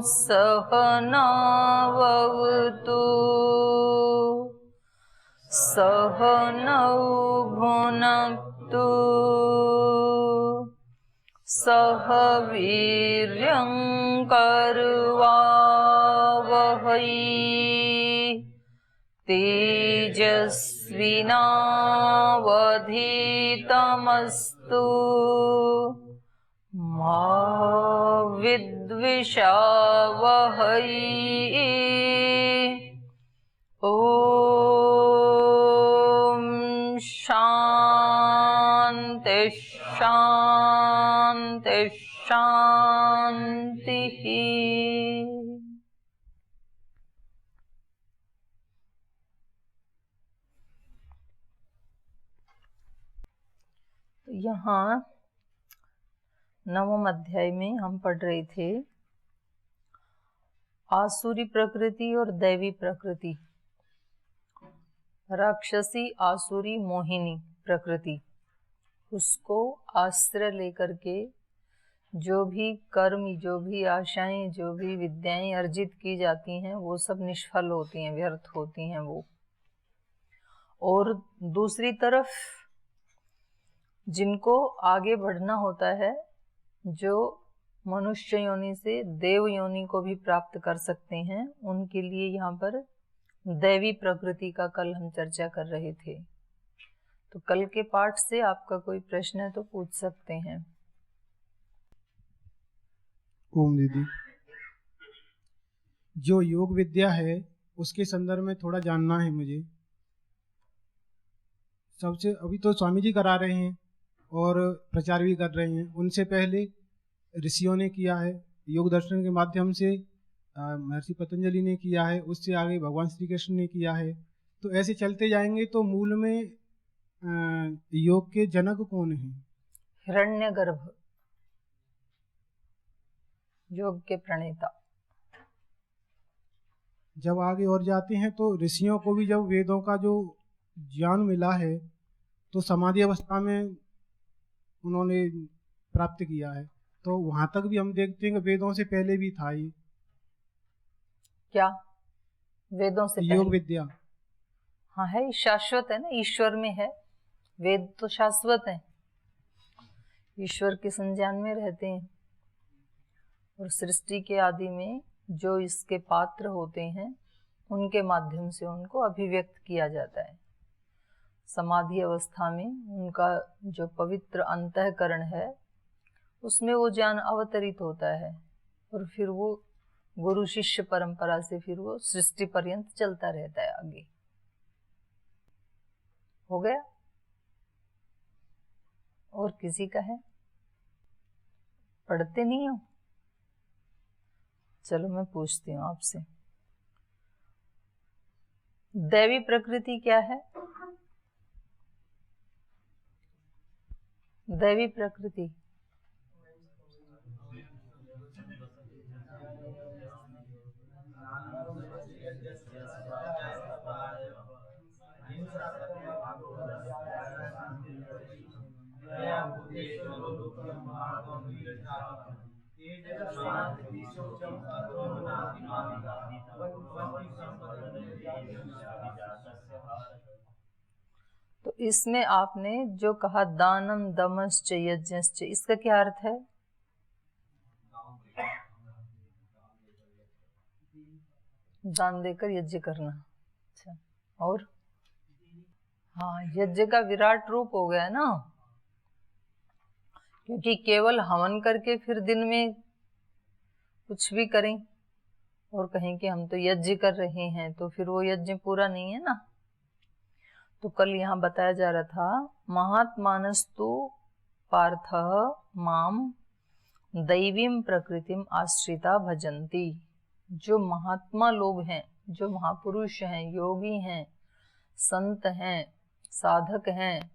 सहनावतु सहनौ भुनक्तु सह वीर्यं करवावहै तेजस्विनावधीतमस्तु मा विद्विषावहै। ॐ शान्ति शान्ति शान्तिः। यहाँ 9वें अध्याय में हम पढ़ रहे थे आसुरी प्रकृति और दैवी प्रकृति, राक्षसी आसुरी मोहिनी प्रकृति। उसको आश्रय लेकर के जो भी कर्म, जो भी आशाएं, जो भी विद्याएं अर्जित की जाती हैं वो सब निष्फल होती हैं, व्यर्थ होती हैं वो। और दूसरी तरफ जिनको आगे बढ़ना होता है, जो मनुष्य योनि से देव योनि को भी प्राप्त कर सकते हैं, उनके लिए यहाँ पर दैवी प्रकृति का कल हम चर्चा कर रहे थे। तो कल के पाठ से आपका कोई प्रश्न है तो पूछ सकते हैं। ओम दीदी, जो योग विद्या है उसके संदर्भ में थोड़ा जानना है मुझे। सबसे अभी तो स्वामी जी करा रहे हैं और प्रचार भी कर रहे हैं, उनसे पहले ऋषियों ने किया है, योग दर्शन के माध्यम से महर्षि पतंजलि ने किया है, उससे आगे भगवान श्री कृष्ण ने किया है। तो ऐसे चलते जाएंगे तो मूल में योग के जनक कौन है? हिरण्यगर्भ, योग के प्रणेता। जब आगे और जाते हैं तो ऋषियों को भी जब वेदों का जो ज्ञान मिला है तो समाधि अवस्था में उन्होंने प्राप्त किया है, तो वहां तक भी हम देखते हैं कि वेदों से पहले भी था ये। क्या वेदों से योग पहले? विद्या हाँ है, शाश्वत है ना, ईश्वर में है। वेद तो शाश्वत है, ईश्वर के संज्ञान में रहते हैं। और सृष्टि के आदि में जो इसके पात्र होते हैं उनके माध्यम से उनको अभिव्यक्त किया जाता है। समाधि अवस्था में उनका जो पवित्र अंतःकरण है उसमें वो ज्ञान अवतरित होता है और फिर वो गुरु शिष्य परंपरा से फिर वो सृष्टि पर्यंत चलता रहता है आगे। हो गया? और किसी का है? पढ़ते नहीं हो? चलो मैं पूछती हूँ आपसे, दैवी प्रकृति क्या है? दैवी प्रकृति तो इसमें आपने जो कहा दानम दमश्च यज्ञश्च, इसका क्या अर्थ है? दान देकर यज्ञ करना। अच्छा, और हाँ, यज्ञ का विराट रूप हो गया ना, क्योंकि केवल हवन करके फिर दिन में कुछ भी करें और कहें कि हम तो यज्ञ कर रहे हैं, तो फिर वो यज्ञ पूरा नहीं है ना। तो कल यहाँ बताया जा रहा था, महात्मानस्तु पार्थः माम दैवीं प्रकृतिम आश्रिता भजन्ति। जो महात्मा लोग हैं, जो महापुरुष हैं, योगी हैं, संत हैं, साधक हैं,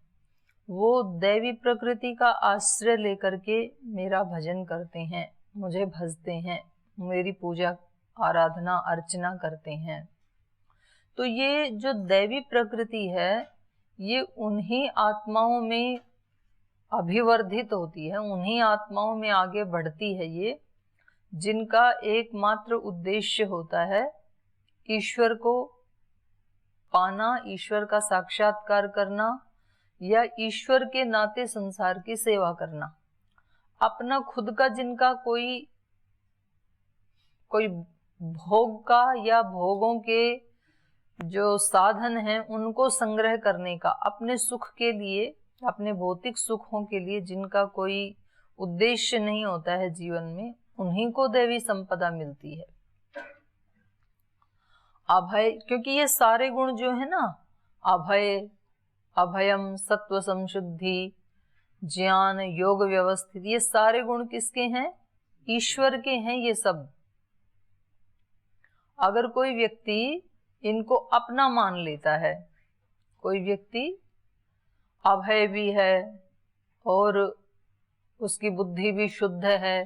वो दैवी प्रकृति का आश्रय लेकर के मेरा भजन करते हैं, मुझे भजते हैं, मेरी पूजा आराधना अर्चना करते हैं। तो ये जो दैवी प्रकृति है ये उन्हीं आत्माओं में अभिवर्धित होती है, उन्हीं आत्माओं में आगे बढ़ती है ये जिनका एकमात्र उद्देश्य होता है ईश्वर को पाना, ईश्वर का साक्षात्कार करना या ईश्वर के नाते संसार की सेवा करना। अपना खुद का जिनका कोई भोग का या भोगों के जो साधन हैं उनको संग्रह करने का, अपने सुख के लिए, अपने भौतिक सुखों के लिए जिनका कोई उद्देश्य नहीं होता है जीवन में, उन्हीं को देवी संपदा मिलती है। अभय, क्योंकि ये सारे गुण जो है ना, अभय, अभयम, सत्व संशुद्धि, ज्ञान, योग व्यवस्थित, ये सारे गुण किसके हैं? ईश्वर के हैं ये सब। अगर कोई व्यक्ति इनको अपना मान लेता है, कोई व्यक्ति अभय भी है और उसकी बुद्धि भी शुद्ध है,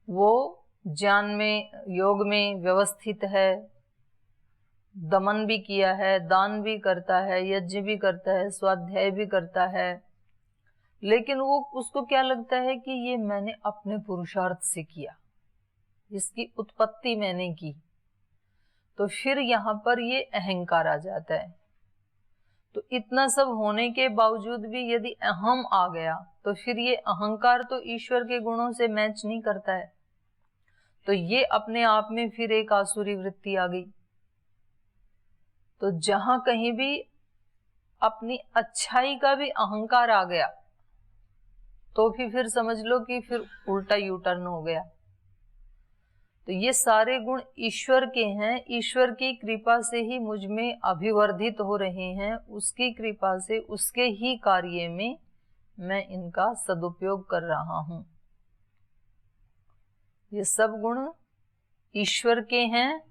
वो ज्ञान में, योग में व्यवस्थित है, दमन भी किया है, दान भी करता है, यज्ञ भी करता है, स्वाध्याय भी करता है, लेकिन वो उसको क्या लगता है कि ये मैंने अपने पुरुषार्थ से किया, इसकी उत्पत्ति मैंने की, तो फिर यहाँ पर ये अहंकार आ जाता है। तो इतना सब होने के बावजूद भी यदि अहम आ गया तो फिर ये अहंकार तो ईश्वर के गुणों से मैच नहीं करता है, तो ये अपने आप में फिर एक आसुरी वृत्ति आ गई। तो जहां कहीं भी अपनी अच्छाई का भी अहंकार आ गया तो भी फिर समझ लो कि फिर उल्टा यू टर्न हो गया। तो ये सारे गुण ईश्वर के हैं, ईश्वर की कृपा से ही मुझ में अभिवर्धित हो रहे हैं, उसकी कृपा से, उसके ही कार्य में मैं इनका सदुपयोग कर रहा हूं। ये सब गुण ईश्वर के हैं,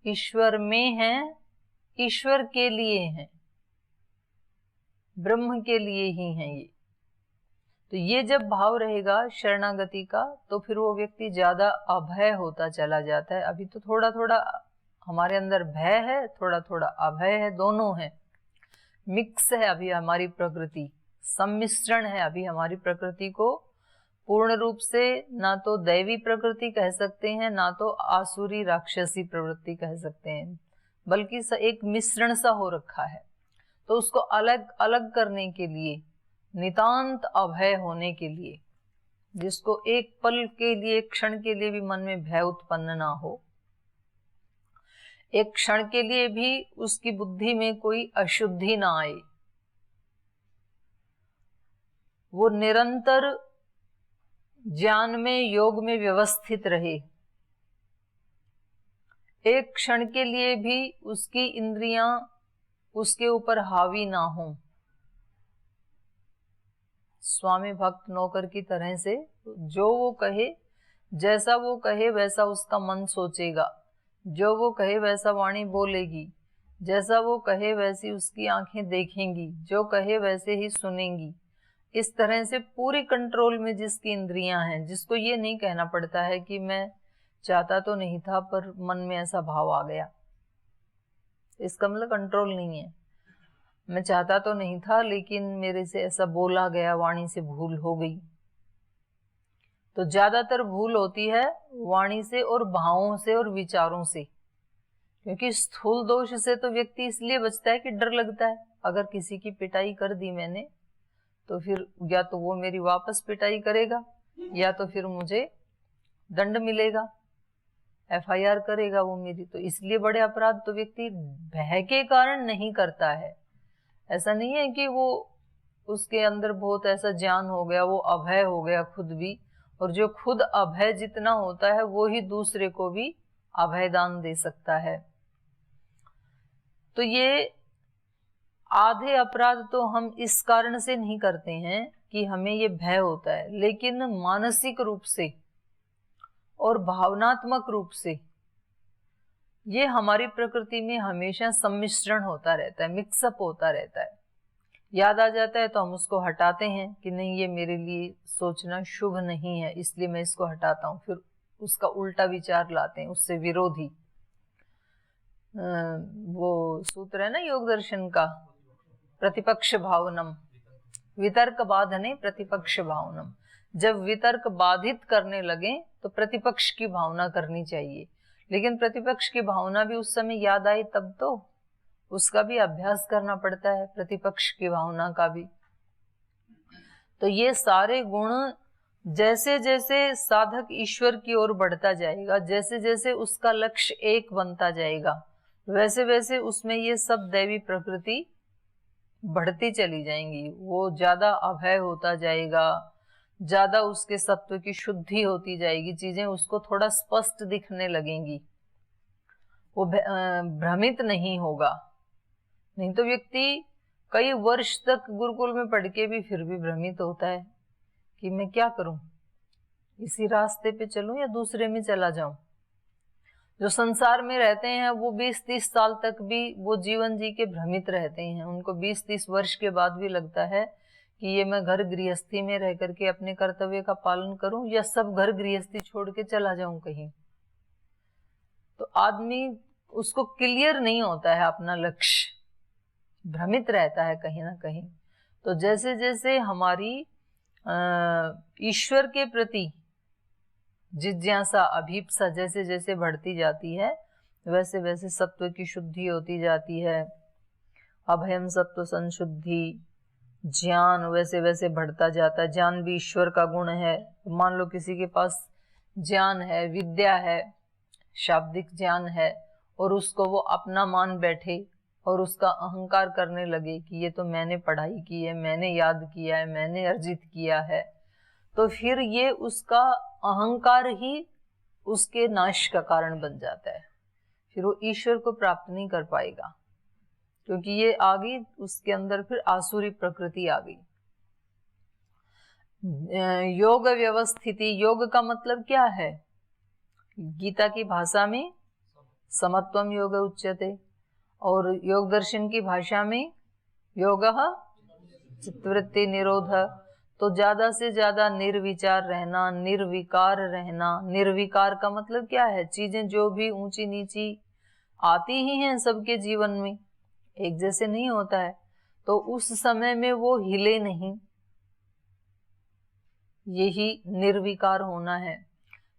ईश्वर में हैं, ईश्वर के लिए हैं, ब्रह्म के लिए ही हैं ये। तो ये जब भाव रहेगा शरणागति का तो फिर वो व्यक्ति ज्यादा अभय होता चला जाता है। अभी तो थोड़ा थोड़ा हमारे अंदर भय है, थोड़ा थोड़ा अभय है, दोनों है, मिक्स है अभी हमारी प्रकृति, सम्मिश्रण है अभी हमारी प्रकृति को। पूर्ण रूप से ना तो दैवी प्रकृति कह सकते हैं, ना तो आसुरी राक्षसी प्रवृत्ति कह सकते हैं, बल्कि एक मिश्रण सा हो रखा है। तो उसको अलग अलग करने के लिए, नितांत अभय होने के लिए, जिसको एक पल के लिए, एक क्षण के लिए भी मन में भय उत्पन्न ना हो, एक क्षण के लिए भी उसकी बुद्धि में कोई अशुद्धि ना आए, वो निरंतर ज्ञान में, योग में व्यवस्थित रहे, एक क्षण के लिए भी उसकी इंद्रियां उसके ऊपर हावी ना हो, स्वामी भक्त नौकर की तरह से जो वो कहे, जैसा वो कहे वैसा उसका मन सोचेगा, जो वो कहे वैसा वाणी बोलेगी, जैसा वो कहे वैसी उसकी आंखें देखेंगी, जो कहे वैसे ही सुनेंगी। इस तरह से पूरी कंट्रोल में जिसकी इंद्रियां हैं, जिसको ये नहीं कहना पड़ता है कि मैं चाहता तो नहीं था पर मन में ऐसा भाव आ गया, इसका मतलब कंट्रोल नहीं है। मैं चाहता तो नहीं था लेकिन मेरे से ऐसा बोला गया, वाणी से भूल हो गई। तो ज्यादातर भूल होती है वाणी से और भावों से और विचारों से, क्योंकि स्थूल दोष से तो व्यक्ति इसलिए बचता है कि डर लगता है, अगर किसी की पिटाई कर दी मैंने तो फिर या तो वो मेरी वापस पिटाई करेगा या तो फिर मुझे दंड मिलेगा, FIR करेगा वो मेरी। तो इसलिए बड़े अपराध तो व्यक्ति भय के कारण नहीं करता है। ऐसा नहीं है कि वो उसके अंदर बहुत ऐसा ज्ञान हो गया, वो अभय हो गया खुद भी, और जो खुद अभय जितना होता है वो ही दूसरे को भी अभय दान दे सकता है। तो ये आधे अपराध तो हम इस कारण से नहीं करते हैं कि हमें ये भय होता है, लेकिन मानसिक रूप से और भावनात्मक रूप से ये हमारी प्रकृति में हमेशा सम्मिश्रण होता रहता है, मिक्सअप होता रहता है। याद आ जाता है तो हम उसको हटाते हैं कि नहीं ये मेरे लिए सोचना शुभ नहीं है, इसलिए मैं इसको हटाता हूँ, फिर उसका उल्टा विचार लाते हैं, उससे विरोधी। वो सूत्र है ना योग दर्शन का, प्रतिपक्ष भावनम, वितर्क बाधने प्रतिपक्ष भावनम। जब वितर्क बाधित करने लगे तो प्रतिपक्ष की भावना करनी चाहिए, लेकिन प्रतिपक्ष की भावना भी उस समय याद आई तब तो उसका भी अभ्यास करना पड़ता है, प्रतिपक्ष की भावना का भी। तो ये सारे गुण जैसे जैसे साधक ईश्वर की ओर बढ़ता जाएगा, जैसे जैसे उसका लक्ष्य एक बनता जाएगा, वैसे वैसे उसमें ये सब दैवी प्रकृति बढ़ती चली जाएंगी। वो ज्यादा अभय होता जाएगा, ज्यादा उसके सत्व की शुद्धि होती जाएगी, चीजें उसको थोड़ा स्पष्ट दिखने लगेंगी, वो भ्रमित नहीं होगा। नहीं तो व्यक्ति कई वर्ष तक गुरुकुल में पढ़ के भी फिर भी भ्रमित होता है कि मैं क्या करूं, इसी रास्ते पे चलूं या दूसरे में चला जाऊं। जो संसार में रहते हैं वो 20-30 साल तक भी वो जीवन जी के भ्रमित रहते हैं। उनको 20-30 वर्ष के बाद भी लगता है कि ये मैं घर गृहस्थी में रह करके अपने कर्तव्य का पालन करूं या सब घर गृहस्थी छोड़ के चला जाऊं कहीं। तो आदमी उसको क्लियर नहीं होता है अपना लक्ष्य, भ्रमित रहता है कहीं ना कहीं। तो जैसे जैसे हमारी ईश्वर के प्रति जिज्ञासा, अभीप्सा जैसे जैसे बढ़ती जाती है, वैसे वैसे सत्व की शुद्धि होती जाती है। अभयम सत्व संशुद्धि, ज्ञान वैसे वैसे बढ़ता जाता है। ज्ञान भी ईश्वर का गुण है। मान लो किसी के पास ज्ञान है, विद्या है, शाब्दिक ज्ञान है, और उसको वो अपना मान बैठे और उसका अहंकार करने लगे कि ये तो मैंने पढ़ाई की है, मैंने याद किया है, मैंने अर्जित किया है, तो फिर ये उसका अहंकार ही उसके नाश का कारण बन जाता है। फिर वो ईश्वर को प्राप्त नहीं कर पाएगा, क्योंकि ये आ गई उसके अंदर, फिर आसुरी प्रकृति आ गई। योग व्यवस्थिति, योग का मतलब क्या है? गीता की भाषा में समत्वम योग उच्यते, और योग दर्शन की भाषा में योगः चित्तवृत्ति निरोध। तो ज्यादा से ज्यादा निर्विचार रहना, निर्विकार रहना। निर्विकार का मतलब क्या है? चीजें जो भी ऊंची नीची आती ही हैं सबके जीवन में, एक जैसे नहीं होता है, तो उस समय में वो हिले नहीं, यही निर्विकार होना है।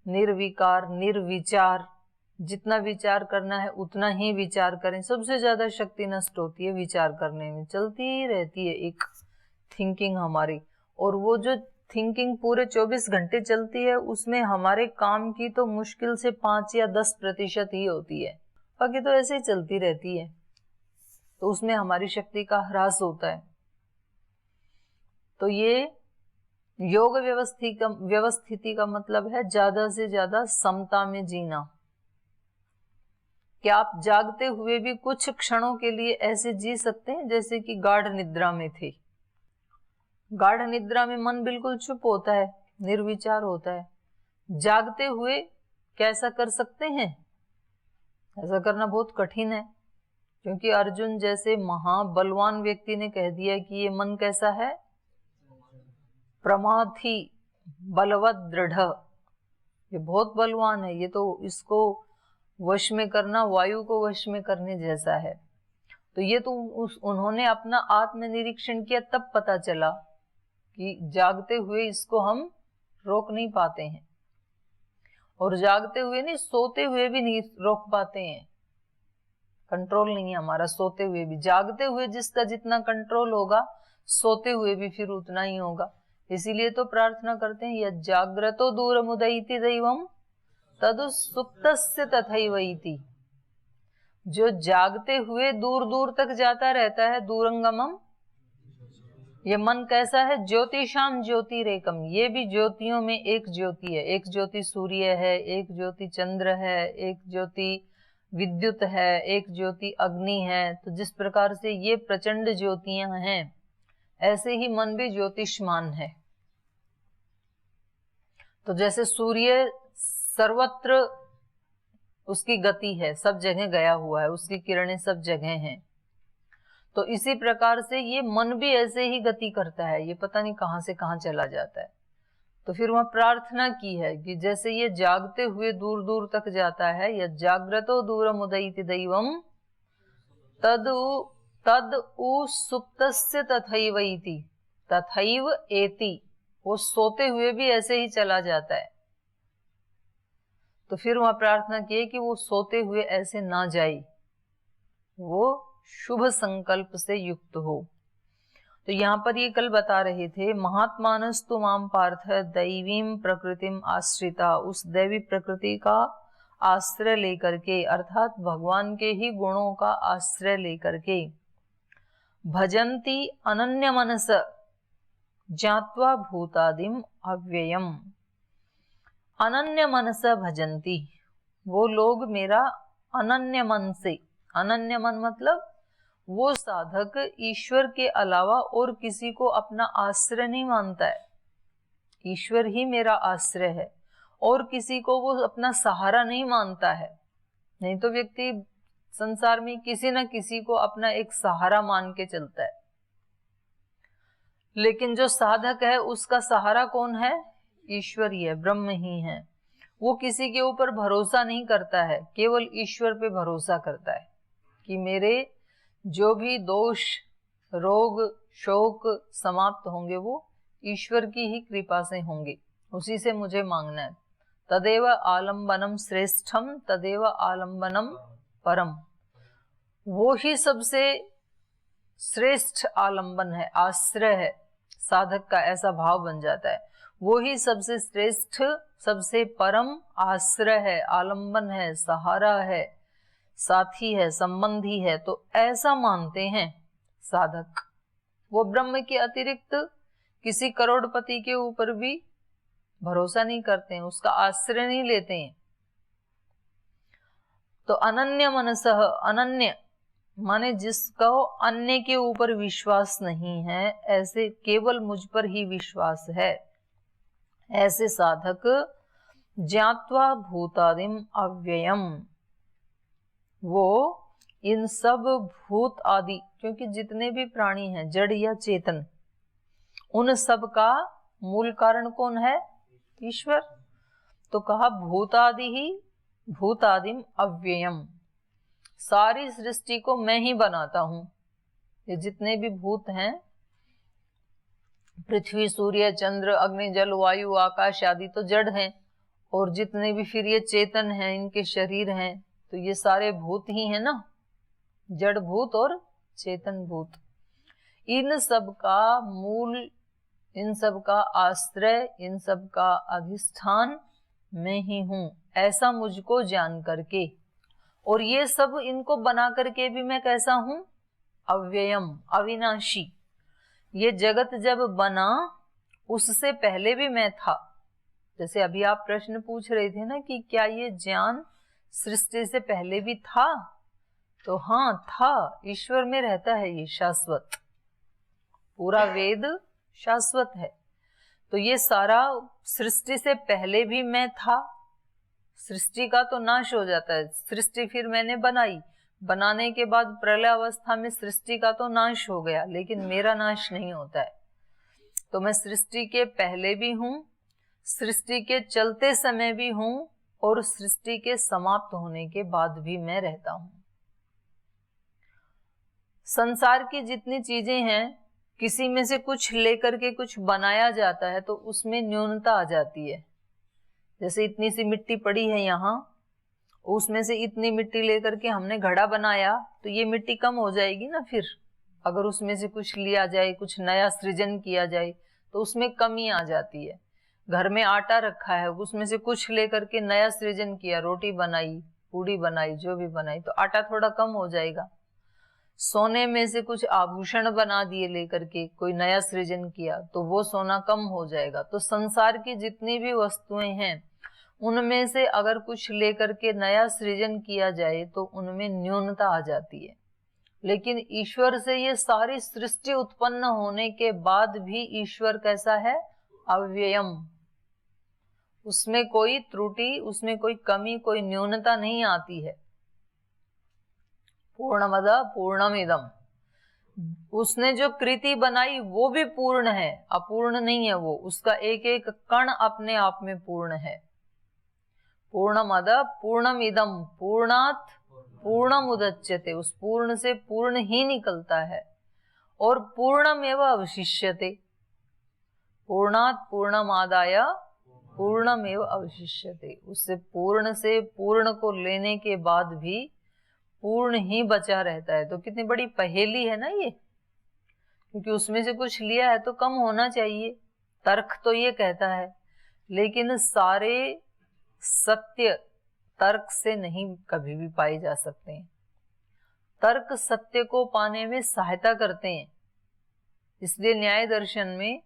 निर्विकार, निर्विचार, जितना विचार करना है उतना ही विचार करें। सबसे ज्यादा शक्ति नष्ट होती है विचार करने में, चलती ही रहती है एक थिंकिंग हमारी, और वो जो थिंकिंग पूरे 24 घंटे चलती है उसमें हमारे काम की तो मुश्किल से 5 या 10% ही होती है, बाकी तो ऐसे ही चलती रहती है। तो उसमें हमारी शक्ति का ह्रास होता है। तो ये योग व्यवस्थिति का मतलब है ज्यादा से ज्यादा समता में जीना। क्या आप जागते हुए भी कुछ क्षणों के लिए ऐसे जी सकते हैं जैसे कि गाढ़ निद्रा में थे? गाढ़ निद्रा में मन बिल्कुल चुप होता है, निर्विचार होता है। जागते हुए कैसा कर सकते हैं? ऐसा करना बहुत कठिन है, क्योंकि अर्जुन जैसे महाबलवान व्यक्ति ने कह दिया कि ये मन कैसा है? प्रमाथी, बलवत, दृढ़। ये बहुत बलवान है, ये तो इसको वश में करना वायु को वश में करने जैसा है। तो ये तो उन्होंने अपना आत्मनिरीक्षण किया, तब पता चला कि जागते हुए इसको हम रोक नहीं पाते हैं, और जागते हुए नहीं, सोते हुए भी नहीं रोक पाते हैं। कंट्रोल नहीं है हमारा सोते हुए भी। जागते हुए जिसका जितना कंट्रोल होगा, सोते हुए भी फिर उतना ही होगा। इसीलिए तो प्रार्थना करते हैं, यत् जाग्रतो दूरमुदयति दैवम तदु सुप्तस्य तथैवैति। जो जागते हुए दूर दूर तक जाता रहता है, दूरंगमम, ये मन कैसा है? ज्योतिषाम ज्योतिरेकम, ये भी ज्योतियों में एक ज्योति है। एक ज्योति सूर्य है, एक ज्योति चंद्र है, एक ज्योति विद्युत है, एक ज्योति अग्नि है। तो जिस प्रकार से ये प्रचंड ज्योतियां हैं, ऐसे ही मन भी ज्योतिष्मान है। तो जैसे सूर्य सर्वत्र उसकी गति है, सब जगह गया हुआ है, उसकी किरणें सब जगह हैं, तो इसी प्रकार से ये मन भी ऐसे ही गति करता है, ये पता नहीं कहां से कहां चला जाता है। तो फिर वहां प्रार्थना की है कि जैसे ये जागते हुए दूर दूर तक जाता है, यत् जाग्रतो दूरमुदयति दैवम तद उ सुप्तस्य तथैवैति, तथैव एति। वो सोते हुए भी ऐसे ही चला जाता है। तो फिर वहां प्रार्थना की कि वो सोते हुए ऐसे ना जाए, वो शुभ संकल्प से युक्त हो। तो यहाँ पर ये कल बता रहे थे, महात्मानस्तु माम पार्थ दैवीम प्रकृतिम आश्रिता, उस दैवी प्रकृति का आश्रय लेकर के, अर्थात भगवान के ही गुणों का आश्रय लेकर के, भजन्ति अनन्य मनस ज्ञात्वा भूतादिम अव्ययम। अनन्य मनस भजन्ति, वो लोग मेरा अनन्य मन से, अनन्य मन मतलब वो साधक ईश्वर के अलावा और किसी को अपना आश्रय नहीं मानता है। ईश्वर ही मेरा आश्रय है और किसी को वो अपना सहारा नहीं मानता है। नहीं तो व्यक्ति संसार में किसी न किसी को अपना एक सहारा मान के चलता है, लेकिन जो साधक है उसका सहारा कौन है? ईश्वर ही है, ब्रह्म ही है। वो किसी के ऊपर भरोसा नहीं करता है, केवल ईश्वर पे भरोसा करता है कि मेरे जो भी दोष, रोग, शोक समाप्त होंगे वो ईश्वर की ही कृपा से होंगे, उसी से मुझे मांगना है। तदेव आलम्बनम श्रेष्ठम तदेव आलम्बनम परम, वो ही सबसे श्रेष्ठ आलम्बन है, आश्रय है साधक का, ऐसा भाव बन जाता है। वो ही सबसे श्रेष्ठ, सबसे परम आश्रय है, आलम्बन है, सहारा है, साथी है, संबंधी है। तो ऐसा मानते हैं साधक। वो ब्रह्म के अतिरिक्त किसी करोड़पति के ऊपर भी भरोसा नहीं करते हैं, उसका आश्रय नहीं लेते हैं। तो अनन्य मनसः, अनन्य माने जिसका अन्य के ऊपर विश्वास नहीं है, ऐसे केवल मुझ पर ही विश्वास है, ऐसे साधक ज्ञात्वा भूतादिम अव्ययम, वो इन सब भूत आदि, क्योंकि जितने भी प्राणी हैं जड़ या चेतन, उन सब का मूल कारण कौन है? ईश्वर। तो कहा भूतादि ही भूतादिम अव्ययम, सारी सृष्टि को मैं ही बनाता हूं। ये जितने भी भूत हैं, पृथ्वी, सूर्य, चंद्र, अग्नि, जल, वायु, आकाश आदि तो जड़ हैं, और जितने भी फिर ये चेतन हैं, इनके शरीर हैं, तो ये सारे भूत ही हैं ना, जड़ भूत और चेतन भूत। इन सब का मूल, इन सब का आश्रय, इन सब का अधिष्ठान मैं ही हूं, ऐसा मुझको जान करके, और ये सब इनको बना करके भी मैं कैसा हूं? अव्ययम, अविनाशी। ये जगत जब बना उससे पहले भी मैं था। जैसे अभी आप प्रश्न पूछ रहे थे ना कि क्या ये ज्ञान सृष्टि से पहले भी था? तो हाँ था, ईश्वर में रहता है ये शाश्वत, पूरा वेद शाश्वत है। तो ये सारा सृष्टि से पहले भी मैं था। सृष्टि का तो नाश हो जाता है, सृष्टि फिर मैंने बनाई, बनाने के बाद प्रलय अवस्था में सृष्टि का तो नाश हो गया, लेकिन मेरा नाश नहीं होता है। तो मैं सृष्टि के पहले भी हूं, सृष्टि के चलते समय भी हूं, और सृष्टि के समाप्त होने के बाद भी मैं रहता हूं। संसार की जितनी चीजें हैं, किसी में से कुछ लेकर के कुछ बनाया जाता है तो उसमें न्यूनता आ जाती है। जैसे इतनी सी मिट्टी पड़ी है यहाँ, उसमें से इतनी मिट्टी लेकर के हमने घड़ा बनाया, तो ये मिट्टी कम हो जाएगी ना। फिर अगर उसमें से कुछ लिया जाए, कुछ नया सृजन किया जाए, तो उसमें कमी आ जाती है। घर में आटा रखा है, उसमें से कुछ लेकर के नया सृजन किया, रोटी बनाई, पूड़ी बनाई, जो भी बनाई, तो आटा थोड़ा कम हो जाएगा। सोने में से कुछ आभूषण बना दिए लेकर के, कोई नया सृजन किया, तो वो सोना कम हो जाएगा। तो संसार की जितनी भी वस्तुएं हैं, उनमें से अगर कुछ लेकर के नया सृजन किया जाए तो उनमें न्यूनता आ जाती है। लेकिन ईश्वर से ये सारी सृष्टि उत्पन्न होने के बाद भी ईश्वर कैसा है? अव्ययम। उसमें कोई त्रुटि, उसमें कोई कमी, कोई न्यूनता नहीं आती है। पूर्णमद पूर्णमिदम, उसने जो कृति बनाई वो भी पूर्ण है, अपूर्ण नहीं है वो। उसका एक एक कण अपने आप में पूर्ण है। पूर्णमद पूर्णमिदम पूर्णात पूर्णमुदच्यते, उस पूर्ण से पूर्ण ही निकलता है। और पूर्णमेव अवशिष्यते, पूर्णात् पूर्णमादाय पूर्णमेव अवशिष्यते। उससे पूर्ण से पूर्ण को लेने के बाद भी पूर्ण ही बचा रहता है। तो कितनी बड़ी पहेली है ना ये, क्योंकि उसमें से कुछ लिया है तो कम होना चाहिए, तर्क तो ये कहता है। लेकिन सारे सत्य तर्क से नहीं कभी भी पाए जा सकते हैं। तर्क सत्य को पाने में सहायता करते हैं। इसलिए न्याय दर्शन में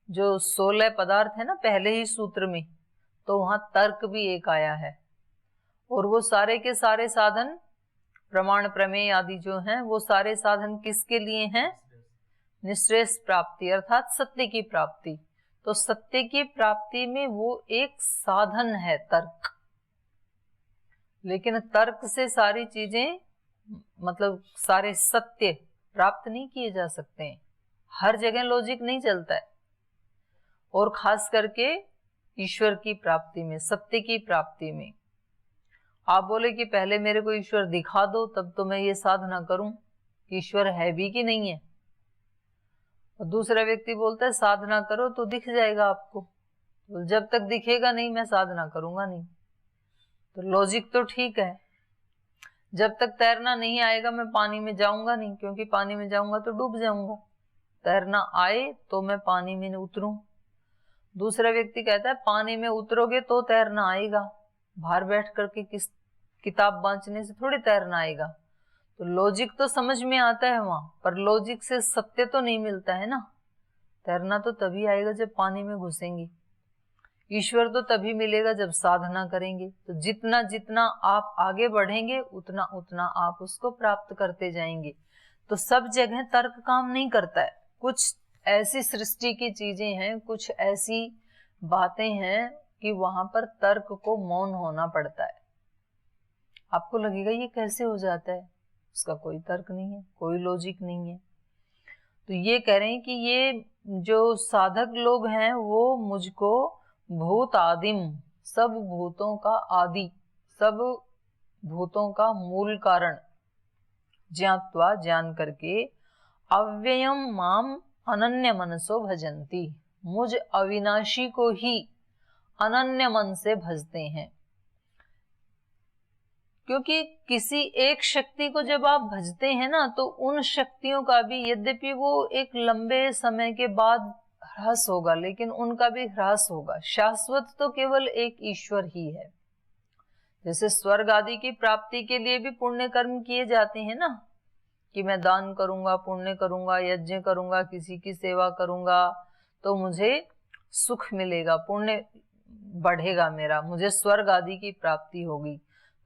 जो 16 पदार्थ है ना पहले ही सूत्र में, तो वहां तर्क भी एक आया है। और वो सारे के सारे साधन, प्रमाण प्रमेय आदि जो हैं, वो सारे साधन किसके लिए हैं? निश्रेयस प्राप्ति अर्थात सत्य की प्राप्ति। तो सत्य की प्राप्ति में वो एक साधन है तर्क। लेकिन तर्क से सारी चीजें, मतलब सारे सत्य प्राप्त नहीं किए जा सकते हैं। हर जगह लॉजिक नहीं चलता है। और खास करके ईश्वर की प्राप्ति में, सत्य की प्राप्ति में। आप बोले कि पहले मेरे को ईश्वर दिखा दो तब तो मैं ये साधना करूं कि ईश्वर है भी कि नहीं है। और दूसरा व्यक्ति बोलता है साधना करो तो दिख जाएगा आपको। तो जब तक दिखेगा नहीं मैं साधना करूंगा नहीं। तो लॉजिक तो ठीक है, जब तक तैरना नहीं आएगा मैं पानी में जाऊंगा नहीं, क्योंकि पानी में जाऊंगा तो डूब जाऊंगा। तैरना आए तो मैं पानी में उतरूं। दूसरा व्यक्ति कहता है पानी में उतरोगे तो तैरना आएगा, बाहर बैठ करके किताब बांचने से थोड़ी तैरना आएगा। तो लॉजिक तो समझ में आता है वहां, पर लॉजिक से सत्य तो नहीं मिलता है ना। तैरना तो तभी आएगा जब पानी में घुसेंगे। ईश्वर तो तभी मिलेगा जब साधना करेंगे। तो जितना जितना आप आगे बढ़ेंगे उतना उतना आप उसको प्राप्त करते जाएंगे। तो सब जगह तर्क काम नहीं करता है। कुछ ऐसी सृष्टि की चीजें हैं, कुछ ऐसी बातें हैं कि वहां पर तर्क को मौन होना पड़ता है। आपको लगेगा ये कैसे हो जाता है, उसका कोई तर्क नहीं है, कोई लॉजिक नहीं है। तो ये कह रहे हैं कि ये जो साधक लोग हैं वो मुझको भूत आदिम, सब भूतों का आदि, सब भूतों का मूल कारण ज्ञात्वा जान करके अव्ययम माम अनन्य मनसो भजन्ति, मुझ अविनाशी को ही अनन्य मन से भजते हैं। क्योंकि किसी एक शक्ति को जब आप भजते हैं ना, तो उन शक्तियों का भी, यद्यपि वो एक लंबे समय के बाद ह्रास होगा, लेकिन उनका भी ह्रास होगा। शाश्वत तो केवल एक ईश्वर ही है। जैसे स्वर्ग आदि की प्राप्ति के लिए भी पुण्य कर्म किए जाते हैं ना, कि मैं दान करूंगा, पुण्य करूंगा, यज्ञ करूंगा, किसी की सेवा करूंगा तो मुझे सुख मिलेगा, पुण्य बढ़ेगा मेरा, मुझे स्वर्ग आदि की प्राप्ति होगी।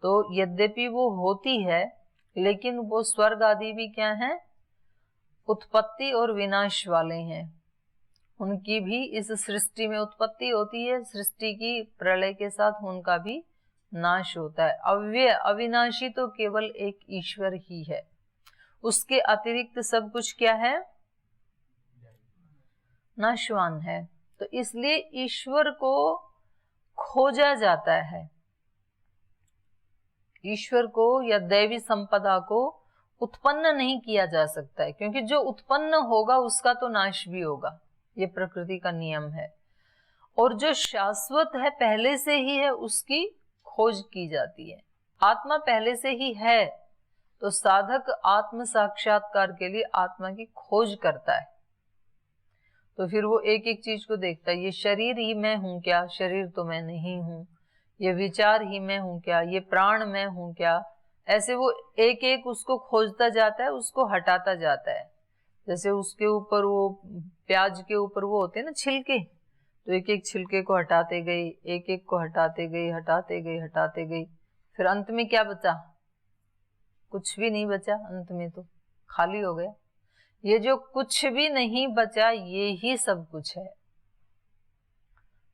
तो यद्यपि वो होती है, लेकिन वो स्वर्ग आदि भी क्या है? उत्पत्ति और विनाश वाले हैं। उनकी भी इस सृष्टि में उत्पत्ति होती है, सृष्टि की प्रलय के साथ उनका भी नाश होता है। अव्यय अविनाशी तो केवल एक ईश्वर ही है। उसके अतिरिक्त सब कुछ क्या है? नाशवान है। तो इसलिए ईश्वर को खोजा जाता है। ईश्वर को या दैवी संपदा को उत्पन्न नहीं किया जा सकता है, क्योंकि जो उत्पन्न होगा उसका तो नाश भी होगा, ये प्रकृति का नियम है। और जो शाश्वत है, पहले से ही है, उसकी खोज की जाती है। आत्मा पहले से ही है, तो साधक आत्म साक्षात्कार के लिए आत्मा की खोज करता है। तो फिर वो एक एक चीज को देखता है, ये शरीर ही मैं हूं क्या? शरीर तो मैं नहीं हूं। ये विचार ही मैं हूं क्या? ये प्राण मैं हूं क्या? ऐसे वो एक एक उसको खोजता जाता है, उसको हटाता जाता है। जैसे उसके ऊपर वो प्याज के ऊपर वो होते हैं ना छिलके, तो एक एक छिलके को हटाते गए, एक एक को हटाते गए, हटाते गए, हटाते गए। फिर अंत में क्या बचा? कुछ भी नहीं बचा। अंत में तो खाली हो गया। ये जो कुछ भी नहीं बचा, ये ही सब कुछ है।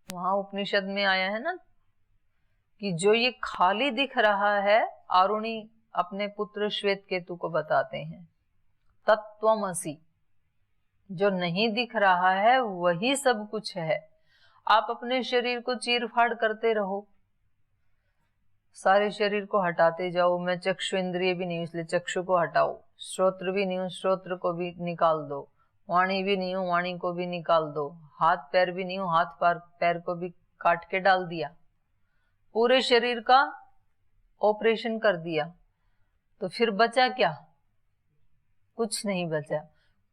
वहां उपनिषद में आया है ना कि जो ये खाली दिख रहा है, आरुणी अपने पुत्र श्वेत केतु को बताते हैं, तत्त्वमसि, जो नहीं दिख रहा है वही सब कुछ है। आप अपने शरीर को चीर फाड़ करते रहो, सारे शरीर को हटाते जाओ। मैं चक्षु इंद्रिय भी नहीं हूं, इसलिए चक्षु को हटाओ। श्रोत्र भी नहीं हूं, श्रोत्र को भी निकाल दो। वाणी भी नहीं हूं, वाणी को भी निकाल दो, हाथ पैर भी नहीं हूं, हाथ पैर को भी काट के डाल दिया, पूरे शरीर का ऑपरेशन कर दिया, तो फिर बचा क्या? कुछ नहीं बचा।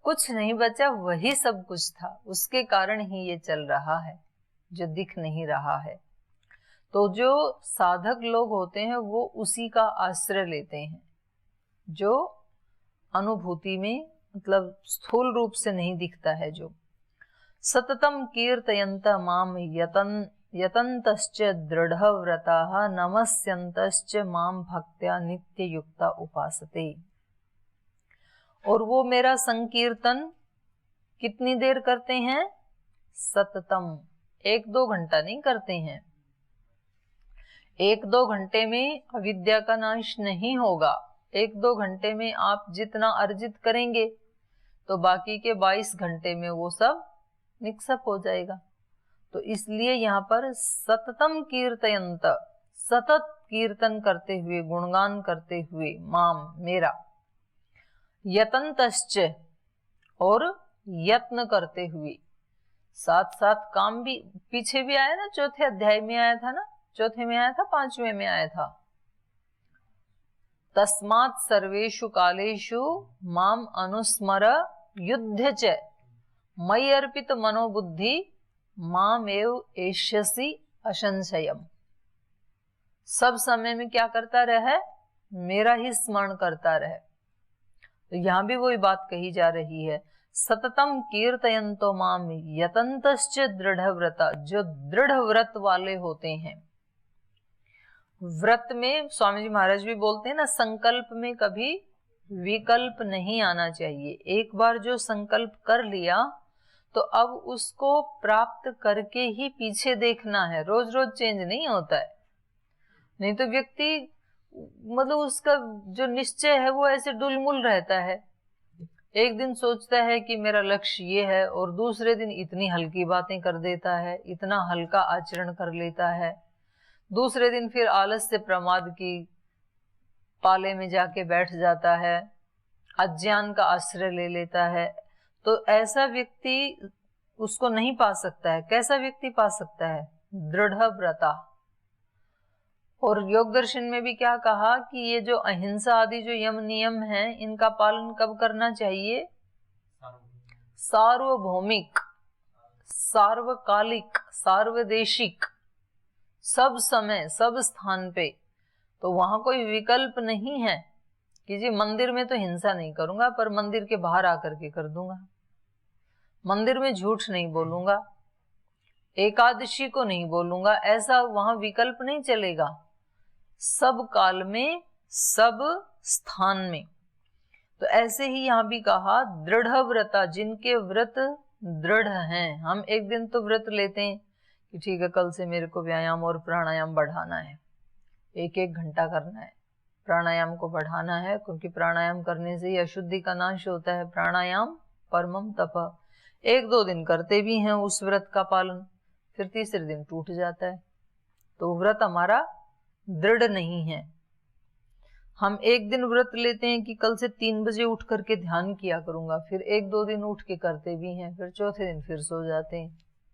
कुछ नहीं बचा, वही सब कुछ था, उसके कारण ही ये चल रहा है जो दिख नहीं रहा है। तो जो साधक लोग होते हैं वो उसी का आश्रय लेते हैं, जो अनुभूति में मतलब स्थूल रूप से नहीं दिखता है। जो सततम कीर्तयन्त माम यतन्तश्च दृढ़व्रताः नमस्यन्तश्च माम भक्त्या नित्ययुक्ता उपासते। और वो मेरा संकीर्तन कितनी देर करते हैं? सततम, 1-2 घंटा नहीं करते हैं। 1-2 घंटे में अविद्या का नाश नहीं होगा। 1-2 घंटे में आप जितना अर्जित करेंगे तो बाकी के 22 घंटे में वो सब मिक्सअप हो जाएगा। तो इसलिए यहाँ पर सततम कीर्तयन्त, सतत कीर्तन करते हुए, गुणगान करते हुए, माम मेरा, यतन्तश्च और यत्न करते हुए, साथ साथ काम भी। पीछे भी आया ना, चौथे अध्याय में आया था ना, चौथे में आया था, 5वें में आया था। तस्मात् सर्वेषु कालेषु माम अनुस्मर युध्य च मयि अर्पित मनोबुद्धि मामेव एष्यसि असंशयम्। सब समय में क्या करता रहे? मेरा ही स्मरण करता रहे। तो यहां भी वही बात कही जा रही है, सततम कीर्तयन्तो माम यतन्तश्च दृढ़व्रता। जो दृढ़ व्रत वाले होते हैं, व्रत में स्वामी जी महाराज भी बोलते हैं ना, संकल्प में कभी विकल्प नहीं आना चाहिए। एक बार जो संकल्प कर लिया तो अब उसको प्राप्त करके ही पीछे देखना है, रोज रोज चेंज नहीं होता है। नहीं तो व्यक्ति मतलब उसका जो निश्चय है वो ऐसे डुलमुल रहता है। एक दिन सोचता है कि मेरा लक्ष्य ये है और दूसरे दिन इतनी हल्की बातें कर देता है, इतना हल्का आचरण कर लेता है। दूसरे दिन फिर आलस से प्रमाद की पाले में जाके बैठ जाता है, अज्ञान का आश्रय ले लेता है। तो ऐसा व्यक्ति उसको नहीं पा सकता है। कैसा व्यक्ति पा सकता है? दृढ़ व्रता। और योग दर्शन में भी क्या कहा कि ये जो अहिंसा आदि जो यम नियम हैं, इनका पालन कब करना चाहिए? सार्वभौमिक, सार्वकालिक, सार्वदेशिक, सब समय सब स्थान पे। तो वहां कोई विकल्प नहीं है कि जी मंदिर में तो हिंसा नहीं करूंगा पर मंदिर के बाहर आकर के कर दूंगा, मंदिर में झूठ नहीं बोलूंगा, एकादशी को नहीं बोलूंगा। ऐसा वहां विकल्प नहीं चलेगा। सब काल में, सब स्थान में। तो ऐसे ही यहां भी कहा दृढ़ व्रता, जिनके व्रत दृढ़ हैं। हम एक दिन तो व्रत लेते हैं कि ठीक है कल से मेरे को व्यायाम और प्राणायाम बढ़ाना है, 1-1 घंटा करना है, प्राणायाम को बढ़ाना है, क्योंकि प्राणायाम करने से ही अशुद्धि का नाश होता है। प्राणायाम परमम तप। 1-2 दिन करते भी हैं उस व्रत का पालन, फिर तीसरे दिन टूट जाता है। तो व्रत हमारा दृढ़ नहीं है। हम एक दिन व्रत लेते हैं कि कल से 3 बजे उठ करके ध्यान किया करूंगा, फिर 1-2 दिन उठ के करते भी हैं, फिर चौथे दिन फिर सो जाते हैं।